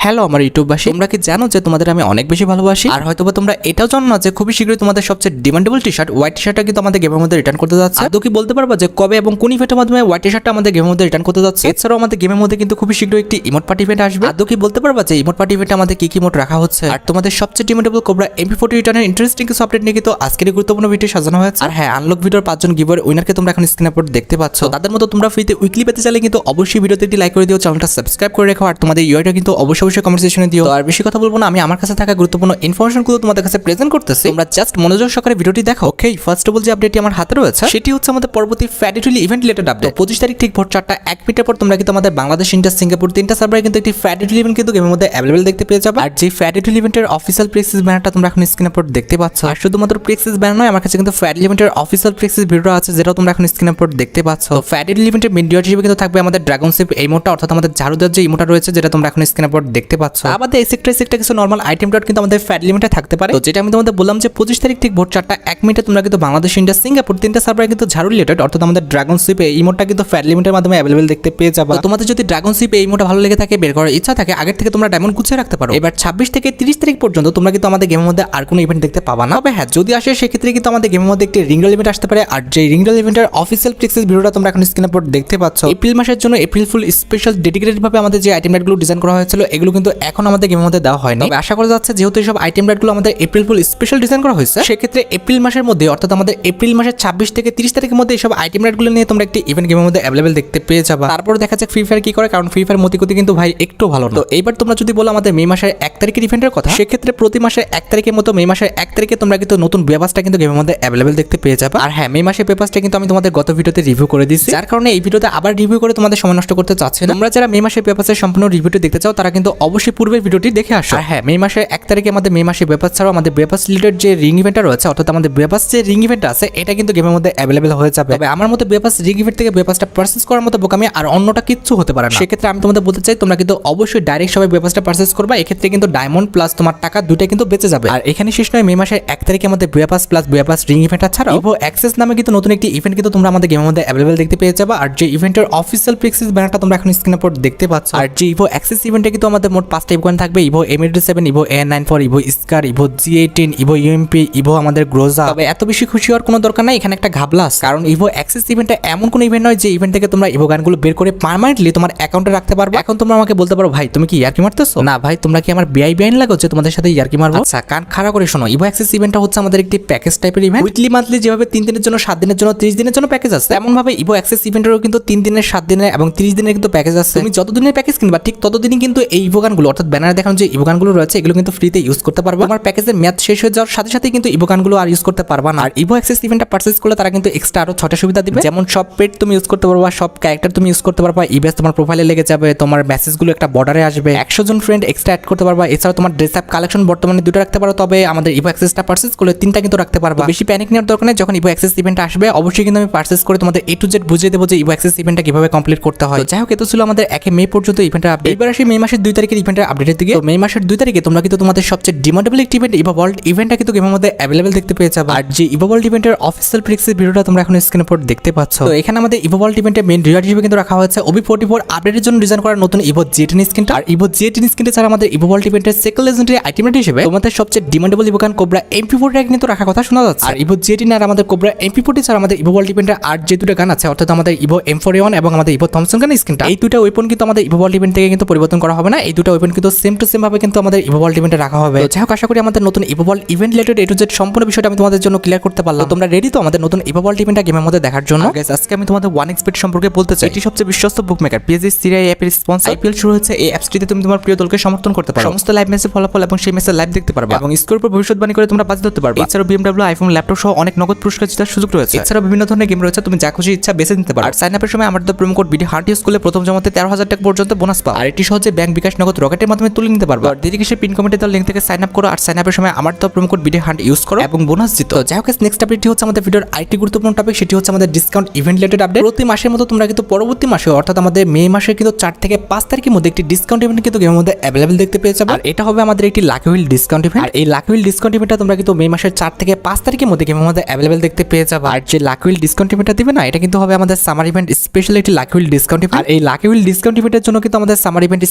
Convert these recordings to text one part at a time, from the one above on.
Hello আমার ইউটিউববাসী, তোমরা কি জানো যে তোমাদের আমি অনেক বেশি ভালোবাসি? আর হয়তোবা তোমরা এটাও জানো না যে খুবই শীঘ্রই তোমাদের সবচেয়ে ডিমান্ডেবল টি শার্ট হোয়াইট টি শার্টটা কিন্তু আমাদের গেমের মধ্যে রিটার্ন করতে যাচ্ছে। আদৌ কি বলতে পারবা যে কবে এবং কোন ইভেন্টের মাধ্যমে হোয়াইট টি শার্টটা আমাদের গেমের মধ্যে রিটার্ন করতে যাচ্ছে? এছাড়াও আমাদের গেমের মধ্যে কিন্তু খুবই শীঘ্রই একটি ইমোট পার্টি ইভেন্ট আসবে। আদৌ কি বলতে পারবা যে ইমোট পার্টি ইভেন্টে আমাদের কি কি ইমোট রাখা হচ্ছে? আর তোমাদের সবচেয়ে ডিমান্ডেবল কোবরা MP40 রিটার্নের ইন্টারেস্টিং কিছু আপডেট নিয়ে কিন্তু আজকের এই গুরুত্বপূর্ণ ভিডিও সাজানো হয়েছে। আর হ্যাঁ, আনলক ভিডিওর 5 জন গিভার উইনারকে তোমরা এখন স্ক্রিনে পড়ে দেখতে পাচ্ছ। তাদের মতো তোমরা ফ্রিতে উইকলি পেতে চাইলে কিন্তু অবশ্যই ভিডিওতে একটি লাইক করে দিও, চ্যানেলটা সাবস্ক্রাইব করে রেখো, আর তোমাদের ইউআইটা কিন্তু অবশ্যই কমেন্ট সেকশনে দিও। আর বেশি কথা বলবো না, আমি আমার কাছে থাকা গুরুত্বপূর্ণ ইনফরমেশনগুলো তোমাদের কাছে প্রেজেন্ট করতেছি, তোমরা জাস্ট মনোযোগ সহকারে ভিডিওটি দেখো। ওকে, ফার্স্ট অফ অল যে আপডেটটি আমার হাতে রয়েছে সেটি হচ্ছে আমাদের পরবর্তী ফ্যাডিটুলি ইভেন্ট রিলেটেড আপডেট। 25 তারিখ ঠিক ভোর 4:01 পর তোমরা কিন্তু আমাদের বাংলাদেশ, ইন্ডিয়া, সিঙ্গাপুর তিনটা সার্ভারে কিন্তু একটি ফ্যাডিটুলি ইভেন্ট কিন্তু গেমের মধ্যে অ্যাভেলেবল দেখতে পেয়ে যাবে। আর যে ফ্যাডিটুলি ইভেন্টের অফিসিয়াল প্রেক্সিস ব্যানারটা তোমরা এখন স্ক্রিনে পড়ে দেখতে পাচ্ছ। আর শুধুমাত্র প্রেক্সিস ব্যানার নয়, আমার কাছে কিন্তু ফ্যাডিটুলি ইভেন্টের অফিসিয়াল প্রেক্সিস ভিডিও আছে, যেটা তোমরা এখন স্ক্রিনে পড়ে দেখতে পাচ্ছ। তো ফ্যাডিটুলি ইভেন্টের মেইন ডিওর হিসেবে কিন্তু থাকবে আমাদের ড্রাগন শিপ এই মোডটা, অর্থাৎ আমাদের ঝাড়ুদার যে ইমোটা রয়েছে, যেটা তোমরা এখন স্ক্রিনে পড়ে দেখতে পাচ্ছ। আমাদের এই সেক্টরে কিছু নরমাল আইটেম ডট কিন্তু আমাদের ফ্যাড লিমিটে থাকতে পারে। তো যেটা আমি তোমাদের বললাম যে 25 তারিখ ঠিক ভোর 4:01 তোমরা কিন্তু বাংলাদেশ, ইন্ডিয়া, সিঙ্গাপুর তিনটা সার্ভারে কিন্তু ঝাড়ু রিলেটেড, অর্থাৎ আমাদের ড্রাগন শিপ এই ইমোটটা কিন্তু ফ্যাড লিমিটের মাধ্যমে অ্যাভেলেবল দেখতে পেয়ে যাবে। তোমাদের যদি ড্রাগন শিপ এই ইমোটা ভালো লেগে থাকে, বের করার ইচ্ছা থাকে, আগের থেকে তোমরা ডায়মন্ড গুছিয়ে রাখতে পারো। এবার 26 থেকে 30 তারিখ পর্যন্ত তোমরা কিন্তু আমাদের গেমের মধ্যে আর কোনো ইভেন্ট দেখতে পাবা না। তবে হ্যাঁ, যদি আসে সেক্ষেত্রে কিন্তু আমাদের গেমের মধ্যে একটি রিংডল ইভেন্ট আসতে পারে। আর যে রিংডল ইভেন্টের অফিসিয়াল প্রেক্সিস ভিডিওটা তোমরা এখন স্ক্রিনে পড়ে দেখতে পাচ্ছ। এপ্রিল মাসের জন্য এপ্রিল ফুল স্পেশাল ডেডিকেটেড ভাবে আমাদের যে আইটেম রাইটগুলো ডিজাইন করা হয়েছিল, এগুলো কিন্তু এখন আমাদের গেমের মধ্যে দেওয়া হয়নি। তবে আশা করা যাচ্ছে যেহেতু এইসব আইটেম রাইটগুলো আমাদের এপ্রিল ফুল স্পেশাল ডিজাইন করা হয়েছে, সেক্ষেত্রে এপ্রিল মাসের মধ্যে, অর্থাৎ আমাদের এপ্রিল মাসের 26 থেকে 30 তারিখের মধ্যে এইসব আইটেম রাইটগুলো নিয়ে তোমরা একটি ইভেন্ট গেমের মধ্যে অ্যাভেলেবল দেখতে পেয়ে যাবে। তারপর দেখা যাক ফ্রি ফায়ার কি করে, কারণ ফ্রি ফায়ার মতিগতি কিন্তু ভাই একটু ভালো না। তো এইবার তোমরা যদি বলো আমাদের মে মাসের 1 তারিখের ইভেন্টের কথা, সেক্ষেত্রে প্রতি মাসের 1 তারিখের মতো মে মাসের 1 তারিখে তোমরা কিন্তু নতুন পেপারসটা কিন্তু গেমের মধ্যে অ্যাভেলেবল দেখতে পেয়ে যাবে। আর হ্যাঁ, মে মাসের পেপারসটা কিন্তু আমি তোমাদের গত ভিডিওতে রিভিউ করে দিয়েছি, যার কারণে এই ভিডিওতে আবার রিভিউ করে তোমাদের সময় নষ্ট করতে চাচ্ছি না। তোমরা যারা মে মাসের পেপারসের সম্পূর্ণ রিভিউটি দেখতে চাও, তারা কিন্তু অবশ্যই পূর্বের ভিডিওটি দেখে আসো। আর হ্যাঁ, মে মাসের 1 তারিখে আমাদের মে মাসের পেপার ছাড়াও আমাদের পেপার রিলেটেড যে রিং ইভেন্টটা রয়েছে, অর্থাৎ আমাদের পেপার যে রিং ইভেন্ট আছে, এটা কিন্তু গেমের মধ্যে অ্যাভেলেবল হয়ে যাবে। তবে আমার মতে পেপার রিং ইভেন্ট থেকে পেপারসটা পারচেজ করার মতো বোকামি আর অন্যটা কিচ্ছু হতে পারে না। সেক্ষেত্রে আমি তোমাদের বলতে চাই, তোমরা কিন্তু অবশ্যই ডাইরেক্ট সবাই পেপারসটা পারচেজ করবা। এক্ষেত্রে কিন্তু ডায়মন্ড প্লাস তোমার টাকা দুইটা কিন্তু বেঁচে যাবে। আর এখানে শেষ নয়, মে মাসের 1 তারিখে আমাদের পেপার প্লাস পেপার রিং ইভেন্টটা ছাড়াও ইভো অ্যাক্সেস নামে কিন্তু নতুন একটি ইভেন্ট কিন্তু তোমরা আমাদের গেমের মধ্যে অ্যাভেলেবল দেখতে পেয়ে যাবে। আর যে ইভেন্টের অফিসিয়াল প্রেক্সিস ব্যানারটা তোমরা এখন স্ক্রিনে পড়ে দেখতে পাচ্ছ। আর যে ইভো অ্যাক্সেস ইভেন্টে কিন্তু আমাদের মোট 5টা ইভেন্ট থাকবে: evo M87, evo AN94, evo scar, evo G18, evo UMP, evo আমাদের গ্রোজা। তবে এত বেশি খুশি হওয়ার কোনো দরকার নাই, এখানে একটা ঘাবলা আছে। কারণ ইভো অ্যাক্সেস ইভেন্টটা এমন কোনো ইভেন্ট নয় যে ইভেন্ট থেকে তোমরা ইভো গানগুলো বের করে পার্মানেন্টলি তোমার অ্যাকাউন্টে রাখতে পারবে। এখন তোমরা আমাকে বলতে পারো, ভাই তুমি কি ইয়ার্কি মারতেছো? না ভাই, তোমরা কি আমার বিআইন লাগো যে তোমাদের সাথে ইয়ার্কি মারবো? আচ্ছা, কান খাড়া করে শোনো, ইভো অ্যাক্সেস ইভেন্টটা হচ্ছে আমাদের একটি প্যাকেজ টাইপের ইভেন্ট। উইকলি মান্থলি যেভাবে 3 দিনের জন্য, 7 দিনের জন্য, 30 দিনের জন্য প্যাকেজ আছে, তেমন ভাবে ইভো অ্যাক্সেস ইভেন্টেরও কিন্তু 3 দিনের, 7 দিনের এবং 30 দিনের কিন্তু প্যাকেজ আছে। তুমি যত দিনের প্যাকেজ কিনবা ঠিক ততদিনই কিন্তু এই ইভো গানগুলো, অর্থাৎ ব্যানারে দেখানো যে ইভো গানগুলো রয়েছে, এগুলো কিন্তু ফ্রিতে ইউজ করতে পারবে। আমার প্যাকেজের মেয়াদ শেষ হয়ে যাওয়ার সাথে সাথে কিন্তু ইভো গানগুলো আর ইউজ করতে পারবা না। আর ইভো অ্যাক্সেস ইভেন্টটা পারচেজ করলে তারা কিন্তু এক্সট্রা আরো 6টা সুবিধা দিবে, যেমন সব পেট তুমি ইউজ করতে পারবা, সব ক্যারেক্টার তুমি ইউজ করতে পারবা, ইবেস তোমার প্রোফাইলে লেগে যাবে, তোমার মেসেজগুলো একটা বর্ডারে আসবে, 100 জন ফ্রেন্ড এক্সট্রা অ্যাড করতে পারবা। এছাড়াও তোমার ড্রেস আপ কালেকশন বর্তমানে 2টা রাখতে পারো, তবে আমাদের ইভো অ্যাক্সেসটা পারচেজ করলে 3টা কিন্তু রাখতে পারবা। বেশি প্যানিক নেওয়ার দরকার নেই, যখন ইভো অ্যাক্সেস ইভেন্ট আসবে অবশ্যই কিন্তু আমি পারচেজ করে তোমাদের A to Z বুঝিয়ে দেবো যে ইভো অ্যাক্সেস ইভেন্টটা কিভাবে কমপ্লিট করতে হয়। যাই হোক, এত ছিল আমাদের 1 মে পর্যন্ত ইভেন্টের আপডেট। এবার আসি মে মাসের 2 তারিখের ইভেন্টের আপডেটের দিকে। মে মাসের 2 তারিখে তোমরা কিন্তু তোমাদের সবচেয়ে ডিমান্ডেবল একটি ইভেন্ট ইভো ওয়ার্ল্ড ইভেন্টটা কিন্তু গেমের মধ্যে অ্যাভেলেবল দেখতে পেয়ে যাবে। আর যে ইভো ওয়ার্ল্ড ইভেন্টের অফিসিয়াল প্রেক্সিস ভিডিওটা তোমরা এখন স্ক্রিনে পড়ে দেখতে পাচ্ছ। তো এখানে আমাদের ইভো ওয়ার্ল্ড ইভেন্টের মেইন রিওয়ার্ড হিসেবে কিন্তু রাখা হয়েছে OB44 আপডেটের জন্য ডিজাইন করা নতুন ইভো G18 স্কিনটা। আর ইভো G18 স্কিনটা ছাড়া আমাদের ইভো ওয়ার্ল্ড ইভেন্টের সেকেন্ড লেজেন্ডারি আইটেম হিসেবে তোমাদের সবচেয়ে ডিমান্ডেবল ইভো গান কোবরা MP40 কিন্তু রাখার কথা শোনা যাচ্ছে। আর ইভো G18 আর আমাদের কোবরা MP40 ছাড়া আমাদের ইভো ওয়ার্ল্ড ইভেন্টের আর যে দুটো গান আছে, অর্থাৎ আমাদের ইভো M41 এবং আমাদের ইভো থমসন গান স্কিনটা, এই দুটো ওয়েপন কিন্তু আমাদের ইভো ওয়ার্ল্ড ইভেন্ট থেকে কিন্তু পরিবর্তন করা হবে না। এই দুটো ওয়েপন কিন্তু সেম টু সেম ভাবে কিন্তু আমাদের ইভো ওয়ার্ল্ড ইভেন্টে রাখা হবে। যাই হোক, আশা করি আমাদের নতুন Evo world event related A to Z সম্পূর্ণ বিষয়টা আমি তোমাদের জন্য ক্লিয়ার করতে পারলাম। তোমরা রেডি তো আমাদের নতুন ইভো ওয়ার্ল্ড ইভেন্টটা গেমের মধ্যে দেখার জন্য? গাইস, আজকে আমি তোমাদের 1xBet সম্পর্কে বলতে চাই। এটি সবচেয়ে বিশ্বস্ত বুকমেকার PSG সিরিয়া অ্যাপের স্পন্সর। IPL শুরু হচ্ছে, এই অ্যাপসটিতে তুমি তোমার প্রিয় দলকে সমর্থন করতে পারো, সমস্ত লাইভ ম্যাচের ফলাফল এবং সেই ম্যাচের লাইভ দেখতে পারবে এবং স্কোর উপর ভবিষ্যৎবাণী করে তোমরা বাজি ধরতে পারবে। এছাড়াও BMW, আইফোন, ল্যাপটপ সহ অনেক নগদ পুরস্কার জেতার সুযোগ রয়েছে। এছাড়াও বিভিন্ন ধরনের গেম রয়েছে, তুমি যা খুশি ইচ্ছা বেছে নিতে পারো। আর সাইন আপের সময় আমাদের promo code BD heart use করলে প্রথম জমাতে 13,000 টাকা পর্যন্ত বোনাস পাও। আর এটি সহজে ব্যাংক, বিকাশ, নগদ, রকেটের মাধ্যমে তুলে নিতে পারবে। আর দেরি কিসে, পিন কমেন্টে দেওয়া লিংক থেকে সাইন আপ করো আর সাইন আপের সময় আমার তো promo code BD heart use করো এবং বোনাস জিতো। যাই হোক, নেক্সট আপডেটটি হচ্ছে আমাদের ভিডিওর আরেকটি গুরুত্বপূর্ণ টপিক, সেটি হচ্ছে আমাদের ডিসকাউন্ট ইভেন্ট রিলেটেড আপডেট। প্রতি মাসের মতো তোমরা কিন্তু পরবর্তী মাসে, অর্থাৎ আমাদের মে মাসের কিন্তু 4 থেকে 5 তারিখের মধ্যে একটি ডিসকাউন্ট ইভেন্ট কিন্তু গেমের মধ্যে অ্যাভেলেবল দেখতে পেয়ে যাবে। আর এটা হবে আমাদের একটি লাকি হুইল ডিসকাউন্ট ইভেন্ট। আর এই লাকি হুইল ডিসকাউন্ট ইভেন্টটা তোমরা কিন্তু মে মাসের 4 থেকে 5 তারিখের মধ্যে গেমের মধ্যে অ্যাভেলেবল দেখতে পেয়ে যাবে। আর যে লাকি হুইল ডিসকাউন্ট ইভেন্টটা দিবে না, এটা কিন্তু হবে আমাদের সামার ইভেন্ট স্পেশাল একটি লাকি হুইল ডিসকাউন্ট ইভেন্ট। আর এই লাকি হুইল ডিসকাউন্ট ইভেন্টের জন্য কিন্তু আমাদের সামার ইভেন্ট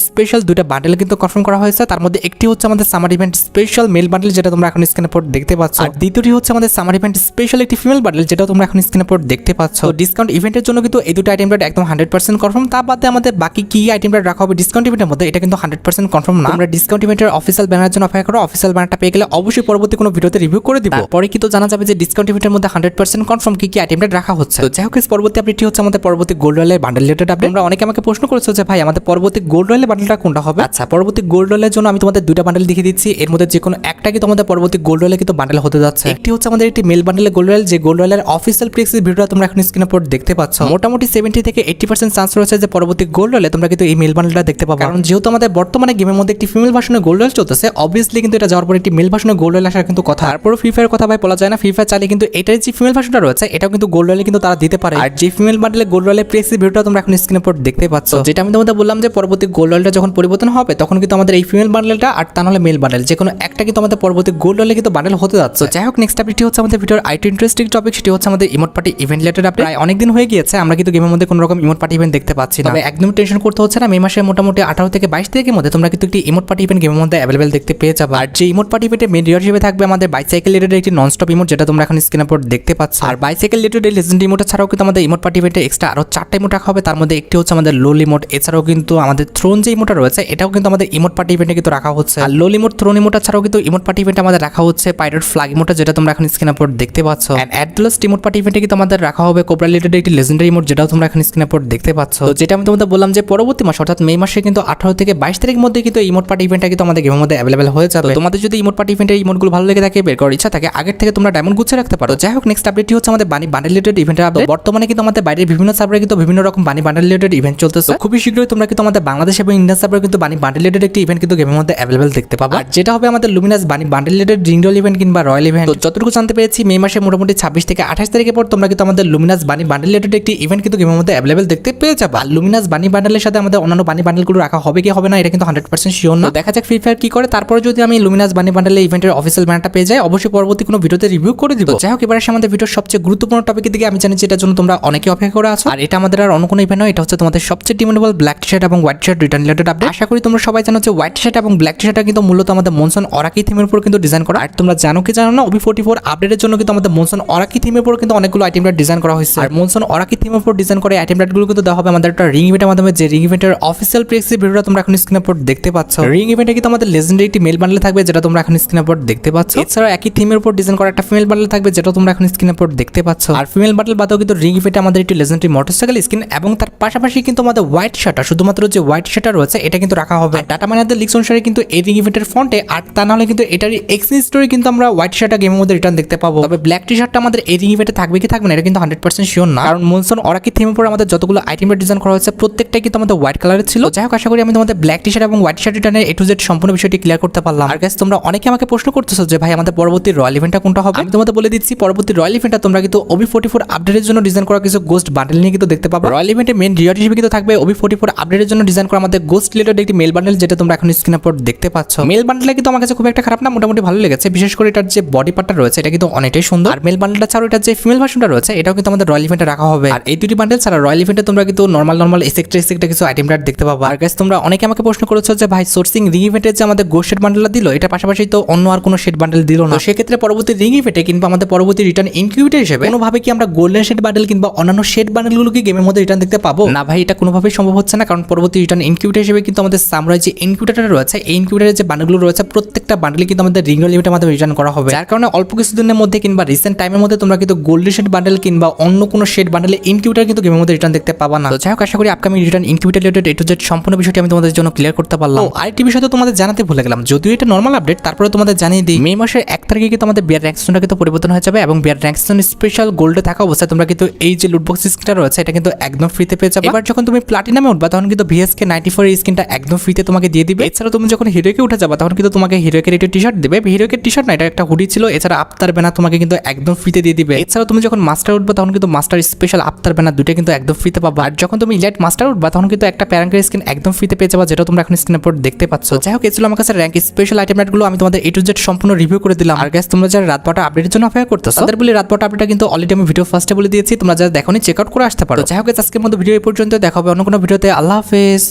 স্পেশাল 2টা বান্ডেল কিন্তু কনফার্ম করা হয়েছে। তার মধ্যে একটি হচ্ছে আমাদের summer event special male bundle, যেটা তোমরা এখন স্ক্রিনের উপর দেখতে পাচ্ছ, আর দ্বিতীয়টি হচ্ছে আমাদের সামার ইভেন্ট স্পেশাল একটি ফিমেল বান্ডেল, যেটা তোমরা এখন স্ক্রিনের উপর দেখতে পাচ্ছ। ডিসকাউন্ট ইভেন্টের জন্য কিন্তু এই দুটো আইটেম রেট একদম 100% কনফার্ম। তার বাদে আমাদের বাকি কি আইটেম রেট রাখা হবে ডিসকাউন্ট ইভেন্টের মধ্যে, এটা কিন্তু 100% কনফার্ম না। আমরা ডিসকাউন্ট ইভেন্টের অফিসিয়াল ব্যানারের জন্য অপেক্ষা করো। অফিসিয়াল ব্যানারটা পেয়ে গেলে অবশ্যই পরবর্তী কোনো ভিডিওতে রিভিউ করে দিব। পরে কিন্তু জানা যাবে যে ডিসকাউন্ট ইভেন্টের মধ্যে 100% কনফার্ম কি আইটেম রেট রাখা হচ্ছে। তো যাই হোক, পরবর্তী আপডেটটি হচ্ছে আমাদের পরবর্তী গোল্ড রয়্যালের বান্ডেল রিলেটেড আপডেট। তোমরা অনেকে আমাকে প্রশ্ন করেছো যে ভাই আমাদের পরবর্তী গোল্ড রয়্যালের বান্ডেলটা কোনটা হবে। আচ্ছা, পরবর্তী গোল্ড রয়্যালের জন্য আমি তোমাদের দুইটা বান্ডেল দেখিয়ে দিচ্ছি। এর মধ্যে যে কোনো একটা কি তোমাদের পরবর্তী গোল্ড রয়্যালে কিন্তু বান্ডেল হতে যাচ্ছে। একটি হচ্ছে আমাদের একটি মেল বান্ডেলের গোল্ড রয়্যাল, যে গোল্ড রয়্যালের অফিসিয়াল প্রিক্সের ভিডিওটা তোমরা এখন স্ক্রিনের উপর দেখতে পাচ্ছ। মোটামুটি 70 থেকে 80% চান্স রয়েছে যে পরবর্তী গোল্ড রয়্যালে তোমরা কিন্তু এই মেল বান্ডেলটা দেখতে পাবে। কারণ যেহেতু আমাদের বর্তমানে গেমের মধ্যে একটি ফিমেল ভার্সনের গোল্ড রয়্যাল চলতেছে, অবভিয়াসলি কিন্তু এটা যাওয়ার পর একটি মেল ভার্সনের গোল্ড রয়্যাল আসার কিন্তু কথা। তারপরে ফ্রি ফায়ার কথা ভাই বলা যায় না, ফ্রি ফায়ার চাইলে কিন্তু এটার যে ফিমেল ভার্সনটা রয়েছে এটাও কিন্তু গোল্ড রয়্যালে কিন্তু তারা দিতে পারে। আর যে ফিমেল বান্ডেলের গোল্ড রয়্যালের প্রিক্সের ভিডিওটা তোমরা এখন স্ক্রিনের উপর দেখতে পাচ্ছ, যেটা আমি তোমাদের বললাম যে পরবর্তী গোল্ড রয়্যালটা যখন পরিবর্তন হবে তখন কিন্তু আমাদের এই ফিমেল বান্ডেলটা আর তা নাহলে মেল বান্ডেল যে কোনো একটা কিন্তু আমাদের পরবর্তী গোল্ড রয়্যালে কিন্তু বান্ডেল হতে যাচ্ছে। যাই হোক, নেক্সট আপডেটটি হচ্ছে আমাদের ভিডিওর আইটি ইন্টারেস্টিং টপিক, সেটি হচ্ছে আমাদের emote party event related update. প্রায় অনেকদিন হয়ে গিয়েছে আমরা কিন্তু গেমের মধ্যে কোনো রকম ইমোট পার্টি ইভেন্ট দেখতে পাচ্ছি না। তবে একদম টেনশন করতে হচ্ছে না, মে মাসে মোটামুটি 18 থেকে 22 তারিখের মধ্যে তোমরা কিন্তু একটি ইমোট পার্টি ইভেন্ট গেমের মধ্যে অ্যাভেলেবল দেখতে পেয়ে যাবে। আর যে ইমোট পার্টি ইভেন্টে মেন রিওয়ার্ড হিসেবে থাকবে আমাদের বাইসাইকেল রিলেটেড একটি নন স্টপ ইমোট, যেটা তোমরা এখন স্ক্রিনের উপর দেখতে পাচ্ছ। আর বাইসাইকেল রিলেটেড এই লেজেন্ড ইমোট ছাড়াও কিন্তু আমাদের ইমোট পার্টি ইভেন্টে এক্সট্রা আরো 4টা ইমোট রাখা হবে। তার মধ্যে একটি হচ্ছে আমাদের লোল ইমোট, এছাড়াও কিন্তু আমাদের থ্রোন যে ইমোটটা রয়েছে এটাও কিন্তু আমাদের ইমোট পার্টি ইভেন্টে কিন্তু রাখা হচ্ছে। আর লোল ইমোট, থ্রোন ইমোট ছাড়াও কিন্তু ইমোট পার্টি ইভেন্টে আমাদের রাখা হচ্ছে পাইরেট ফ্ল্যাগ ইমোট, যেটা তোমরা এখন স্ক্রিনের উপর দেখতে পাচ্ছ। এন্ড অ্যাডলাস্ট ইমোট পার্টি ইভেন্টে কিন্তু আমাদের রাখা হবে কোবরা রিলেটেড একটি লেজেন্ডারি ইমোট, যেটাও তোমরা এখন স্ক্রিনের উপর দেখতে পাচ্ছ। তো যেটা আমি তোমাদের বললাম যে পরবর্তী মাস অর্থাৎ মে মাসে কিন্তু 18 থেকে 22 তারিখের মধ্যে কিন্তু ইমোট পার্টি ইভেন্টটা কিন্তু আমাদের গেমের মধ্যে অ্যাভেলেবল হয়ে যাবে। তোমাদের যদি ইমোট পার্টি ইভেন্টের ইমোটগুলো ভালো লেগে থাকে, বের করার ইচ্ছা থাকে, আগের থেকে তোমরা ডায়মন্ড গুছিয়ে রাখতে পারো। যাই হোক, নেক্সট আপডেটটি হচ্ছে আমাদের বানি বান্ডেল রিলেটেড ইভেন্টের আপডেট। বর্তমানে কিন্তু আমাদের বাইরের বিভিন্ন সার্ভারে কিন্তু বিভিন্ন রকম বানি বান্ডেল রিলেটেড ইভেন্ট চলতেছে। খুবই শীঘ্রই তোমরা কিন্তু আমাদের বাংলাদেশ এবং ইন্ডিয়ান সার্ভারে কিন্তু বানি বান্ডেল রিলেটেড একটি ইভেন্ট কিন্তু গেমের মধ্যে অ্যাভেলেবল দেখতে পাবা, যেটা হবে আমাদের লুমিনাস বানি বান্ডেল রিলেটেড রিংডল ইভেন্ট কিংবা রয়্যাল ইভেন্ট। তো যতটুকু জানতে পেরেছি মে মাসে মোটামুটি 26 থেকে 28 তারিখের পর তোমরা কিন্তু আমাদের লুমিনাস বানি বান্ডেল রিলেটেড একটি ইভেন্ট কিন্তু গেমের মধ্যে অ্যাভেলেবল দেখতে পেয়ে যাবে। আর লুমিনাস বানি বান্ডেলের সাথে আমাদের অন্যান্য বানি বান্ডেলগুলো রাখা হবে কি হবে না এটা কিন্তু 100% শিওর না। দেখা যাক ফ্রি ফায়ার কি করে। তারপরে যদি আমি লুমিনাস বানি বান্ডেলের ইভেন্টের অফিসিয়াল ব্যানারটা পেয়ে যাই, অবশ্যই পরবর্তী কোনো ভিডিওতে রিভিউ করে দিব। যাই হোক, এবার আসে আমাদের ভিডিওর সবচেয়ে গুরুত্বপূর্ণ টপিকের দিকে। আমি জানি যে এটার জন্য তোমরা অনেকে অপেক্ষা করে আছো, আর এটা আমাদের আর অন্য কোনো ইভেন্ট নয়, এটা হচ্ছে তোমাদের সবচেয়ে ডিমান্ডেবল ব্ল্যাক টি শার্ট এবং white T shirt return related update. আশা করি তোমরা সবাই জানো যে হোয়াইট টি শার্ট এবং ব্ল্যাক টি শার্টটা কিন্তু মূলত আমাদের মনসন অরাকি থিমের উপর কিন্তু ডিজাইন করা। আর তোমরা জানো কি জানো না, OB44 আপডেটের জন্য কিন্তু আমাদের মনসন অরাকি থিমের উপর কিন্তু অনেকগুলো আইটেম রেট ডিজাইন করা হয়েছে। আর মনসন অরাকি থিমের উপর ডিজাইন করা আইটেম রেটগুলো কিন্তু দেওয়া হবে আমাদের একটা রিং ইভেন্টের মাধ্যমে, যে রিং ইভেন্টের অফিসিয়াল প্রেক্সি ভিডিওটা তোমরা এখন স্ক্রিনের উপর দেখতে পাচ্ছ। রিং ইভেন্টে কিন্তু আমাদের লেজেন্ডারি একটি মেল বান্ডেল থাকবে, যেটা তোমরা এখন স্ক্রিনের উপর দেখতে পাচ্ছ। এছাড়াও একই থিমের উপর ডিজাইন করা একটা ফিমেল বান্ডেল থাকবে, যেটা তোমরা এখন স্ক্রিনের উপর দেখতে পাচ্ছ। আর ফিমেল বান্ডেল বাদেও কিন্তু রিং ইভেন্টে আমাদের একটি লেজেন্ডারি মোটরসাইকেল স্কিন এবং তার পাশাপাশি কিন্তু আমাদের হোয়াইট শার্টটা, শুধুমাত্র যে হোয়াইট শার্টটা রয়েছে এটা কিন্তু রাখা হবে। ডাটা মাইনারদের লিক্স অনুসারে কিন্তু এই রিং ইভেন্টের ফন্টে, আর তা নাহলে কিন্তু এটারই এক্সচেঞ্জ স্টোরি কিন্তু আমরা হোয়াইট শার্টটা গেমের মধ্যে রিটার্ন দেখতে পাবো। তবে ব্ল্যাক টি শার্টটা আমাদের এই রিং ইভেন্টে থাকবে কি থাকবে না এটা কিন্তু 100% শিওর না, কারণ মনসন অরাকি থিমের উপর আমাদের যতগুলো আইটেম ডিজাইন করা হয়েছে প্রত্যেকটাই কিন্তু আমাদের হোয়াইট কালারের ছিল। যাই হোক, আশা করি আমি তোমাদের ব্ল্যাক টি শার্ট এবং হোয়াইট শার্ট রিটার্নের A to Z সম্পূর্ণ বিষয়টি ক্লিয়ার করতে পারলাম। আর গাইস, তোমরা অনেকে আমাকে প্রশ্ন করতেছো যে ভাই আমাদের পরবর্তী রয়্যাল ইভেন্টটা কোনটা হবে। আমি তোমাদের বলে দিচ্ছি, পরবর্তী রয়্যাল ইভেন্টটা তোমরা কিন্তু OB44 আপডেটের জন্য ডিজাইন করা কিছু গোস্ট বান্ডেল নিয়ে কিন্তু দেখতে পাবে। রয়্যাল ইভেন্টে মেন রিওয়ার্ড হিসেবে কিন্তু থাকবে OB44 আপডেটের জন্য ডিজাইন করা আমাদের গোস্ট রিলেটেড একটি মেল বান্ডেল, যেটা তোমরা এখন স্ক্রিনের উপর দেখতে পাচ্ছ। মেল বান্ডেলটা কিন্তু আমার কাছে খুব একটা খারাপ না, মোটামুটি ভালো লেগেছে। বিশেষ করে এটার যে বডি পার্টটা রয়েছে এটা কিন্তু অনেকটাই সুন্দর। আর মেল বান্ডেলটা ছাড়াও এটার যে ফিমেল ভার্সনটা রয়েছে এটাও কিন্তু আমাদের রয়্যাল ইভেন্টে রাখা হবে। আর এই দুটি বান্ডেল ছাড়া রয়্যাল ইভেন্টে তোমরা কিন্তু নরমাল এসেক্টটা কিছু আইটেম রেট দেখতে পাবা। আর গাইস, তোমরা অনেকে আমাকে প্রশ্ন করেছো যে ভাই সোর্সিং রিং ইভেন্টে যে আমাদের গোস্ট শেড বান্ডেলটা দিল, এটা পাশাপাশি তো অন্য আর কোনো শেড বান্ডেল দিল না। সেক্ষেত্রে পরবর্তী রিং ইভেন্টে কিংবা আমাদের পরবর্তী রিটার্ন ইনকিউবেটর হিসেবে কোনোভাবে কি আমরা গোল্ডেন শেড বান্ডেল কিংবা অন্যান্য শেড বান্ডেলগুলোকে গেমের মধ্যে রিটার্ন দেখতে পাবো না? ভাই, এটা কোনোভাবেই সম্ভব হচ্ছে না, কারণ পরবর্তী রিটার্ন ইনকিউবেটর হিসেবে কিন্তু আমাদের সামরাই যে ইনকিউবেটরটা রয়েছে এই ইনকিউবেটরের যে বান্ডেলগুলো রয়েছে প্রত্যেকটা বান্ডেলই কিন্তু আমাদের রিং ইভেন্টের মাধ্যমে রিটার্ন করা হবে। যার কারণে অল্প কিছুদিনের মধ্যে কিংবা রিসেন্ট টাইমের মধ্যে তোমরা কিন্তু গোল্ডেন শেড বান্ডেল কিংবা অন্য কোনো শেড বান্ডেলে ইনকিউবেটর কিন্তু গেমের মধ্যে রিটার্ন দেখতে পাবা না। তো যাই হোক, আশা করি upcoming return incubator related A to Z সম্পূর্ণ বিষয়টি আমি তোমাদের জন্য ক্লিয়ার করতে পারলাম। আরেকটি বিষয় তো তোমাদের জানাতে ভুলে গেলাম, যদিও এটা নর্মাল আপডেট তারপরে তোমাদের জানিয়ে দিই, মে মাসের 1 তারিখে কিন্তু আমাদের বিয়ার র্যাঙ্ক সিস্টেমটা কিন্তু পরিবর্তন হয়ে যাবে এবং বিয়ার র্যাঙ্ক সিস্টেম স্পেশাল গোল্ডে থাকা অবস্থায় তোমরা কিন্তু এই যে লুটবক্স স্কিনটা রয়েছে এটা কিন্তু একদম ফ্রিতে পেয়ে যাবে। এবার যখন তুমি প্লাটিনামে উঠবা তখন কিন্তু VSK 94 এই স্কিনটা একদম ফ্রিতে তোমাকে দিয়ে দিবে। এছাড়া তুমি যখন হিরোকে উঠে যাবা তখন কিন্তু তোমাকে হিরোকের একটা টি-শার্ট দেবে। হিরোকের টি-শার্ট না, এটা একটা হুডি ছিল। এছাড়া আফতার ব্যানার তোমাকে কিন্তু একদম ফ্রিতে দিয়ে দিবে। এছাড়া তুমি যখন মাস্টার উঠবা তখন কিন্তু মাস্টার স্পেশাল আফতার ব্যানার দুটো কিন্তু একদম ফ্রিতে পাবা। আর যখন তুমি ইলাইট মাস্টার উঠবা তখন কিন্তু একটা প্যারাঙ্কের স্কিন একদম ফ্রিতে পেয়ে যাবা, যেটা তোমরা এখন স্ক্রিনের উপর দেখতে পাচ্ছ। যাই হোক, এই ছিল আমার কাছে র্যাঙ্ক স্পেশাল আইটেম রেটগুলো, আমি তোমাদের A to Z সম্পূর্ণ রিভিউ করে দিলাম। আর গাইস, তোমরা যারা রাত 12টা আপডেটের জন্য অপেক্ষা করতেছো তাদের বলি রাত 12টা আপডেটটা কিন্তু অলরেডি আমি ভিডিও ফার্স্টে বলে দিয়েছি, তোমরা যারা দেখোনি চেক আউট করে আসতে পারো। যাই হোক, আজকের মতো ভিডিও এই পর্যন্ত, দেখা হবে অন্য কোনো ভিডিওতে। আল্লাহ হাফেজ।